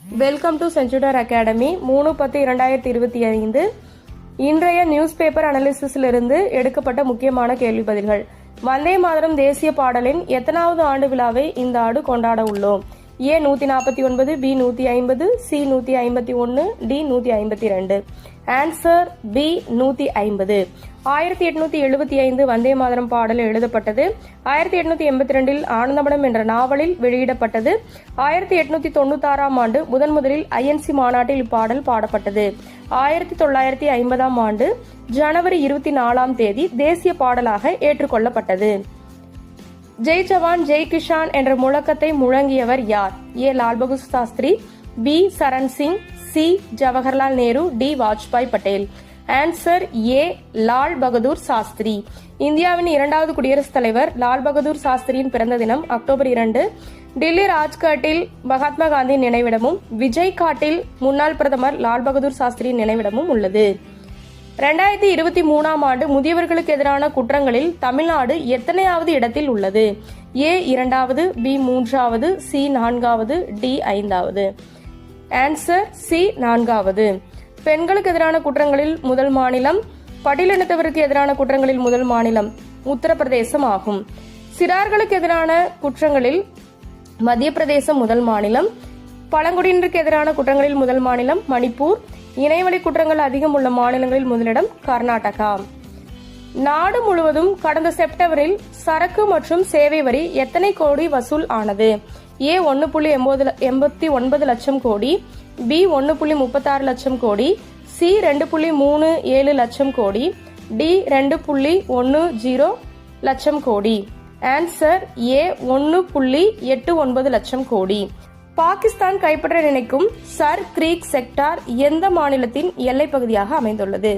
Welcome to Senjudar academy 3/10/2025 இன்றைய news paper அனாலிசிஸிலிருந்து எடுக்கப்பட்ட முக்கியமான கேள்வி பதில்கள். வந்தே மாதரம் தேசிய பாடலின் எத்தனாவது ஆண்டு விழாவை இந்த ஆண்டு கொண்டாட உள்ளோம்? A 149, B 150, C 151, D 152. Answer B 150. 1875 Vande Mataram பாடல் எழுதப்பட்டது. 1882 ஆனந்தமடம் என்ற நாவலில் வெளியிடப்பட்டது. 1896 ஆண்டு முதலில் INC மாநாட்டில் இப்பாடல் பாடப்பட்டது. 1950 ஆண்டு ஜனவரி 24 தேசிய பாடலாக ஏற்றுக்கொள்ளப்பட்டது. ஜெய் ஜவான் ஜெய் கிஷான் என்ற முழக்கத்தை முழங்கியவர் யார்? A Lal Bahadur Shastri, B Charan Singh, C Jawaharlal Nehru, D Vajpayee Patel. Answer A Lal Bahadur Shastri. இந்தியாவின் இரண்டாவது குடியரசுத் தலைவர் லால் பகதூர் சாஸ்திரியின் பிறந்த தினம் அக்டோபர் 2. டில்லி ராஜ்காட்டில் மகாத்மா காந்தி நினைவிடமும் விஜய் காட்டில் முன்னாள் பிரதமர் லால் பகதூர் சாஸ்திரியின் நினைவிடமும் உள்ளது. 2023 ஆண்டு முதியவர்களுக்கு எதிரான குற்றங்களில் தமிழ்நாடு எத்தனையாவது இடத்தில் உள்ளது? A 2வது, B 3வது, C 4வது, D 5வது. ஆன்சர் C 4வது. பெண்களுக்கு எதிரான குற்றங்களில் முதல் மாநிலம், பட்டியலினத்தவருக்கு எதிரான குற்றங்களில் முதல் மாநிலம் உத்தரப்பிரதேசம் ஆகும். சிறார்களுக்கு எதிரான குற்றங்களில் மத்திய பிரதேசம் முதல் மாநிலம், பழங்குடியினருக்கு எதிரான குற்றங்களில் முதல் மாநிலம் மணிப்பூர், இணையவழி குற்றங்கள் அதிகம் உள்ள மாநிலங்களில் முதலிடம் கர்நாடகா. நாடு முழுவதும் கடந்த செப்டம்பரில் சரக்கு மற்றும் சேவை வரி எத்தனை கோடி வசூல் ஆனது? A 1.89 லட்சம் கோடி, B 1.36 லட்சம் கோடி, C 2.37 லட்சம் கோடி, D 2.10 லட்சம் கோடி. ஆன்சர் A 1.89 லட்சம் கோடி. பாகிஸ்தான் கைப்பற்ற நினைக்கும் சர் கிரீக் செக்டார் எந்த மாநிலத்தின் எல்லை பகுதியாக அமைந்துள்ளது?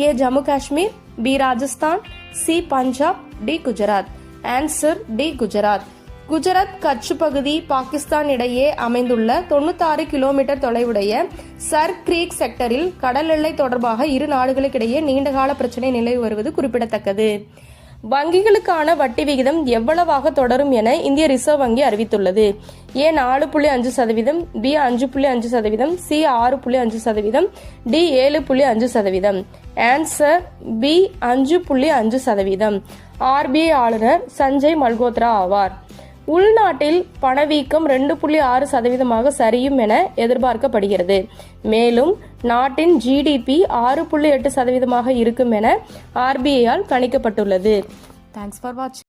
A Jammu Kashmir, B Rajasthan, C Punjab, D Gujarat. Answer D Gujarat. Gujarat Kutch பகுதி பாகிஸ்தான் இடையே அமைந்துள்ள 96 கிலோமீட்டர் தொலைவுடைய சர் கிரீக் செக்டரில் கடல் எல்லை தொடர்பாக இரு நாடுகளுக்கிடையே நீண்டகால பிரச்சனை நிலவி வருவது குறிப்பிடத்தக்கது. வங்கிகளுக்கான வட்டி விகிதம் எவ்வளவாக தொடரும் என இந்திய ரிசர்வ் வங்கி அறிவித்துள்ளது? A 4.5%, B 5.5%, C 6.5%, D 7.5%. Answer B 5.5%. RBI ஆளுநர் சஞ்சய் மல்கோத்ரா ஆவார். உள்நாட்டில் பணவீக்கம் 2.6% சரியும் என எதிர்பார்க்கப்படுகிறது. மேலும் நாட்டின் GDP 6.8% இருக்கும் என RBI ஆல் கணிக்கப்பட்டுள்ளது. தேங்க்ஸ் ஃபார் வாட்சிங்.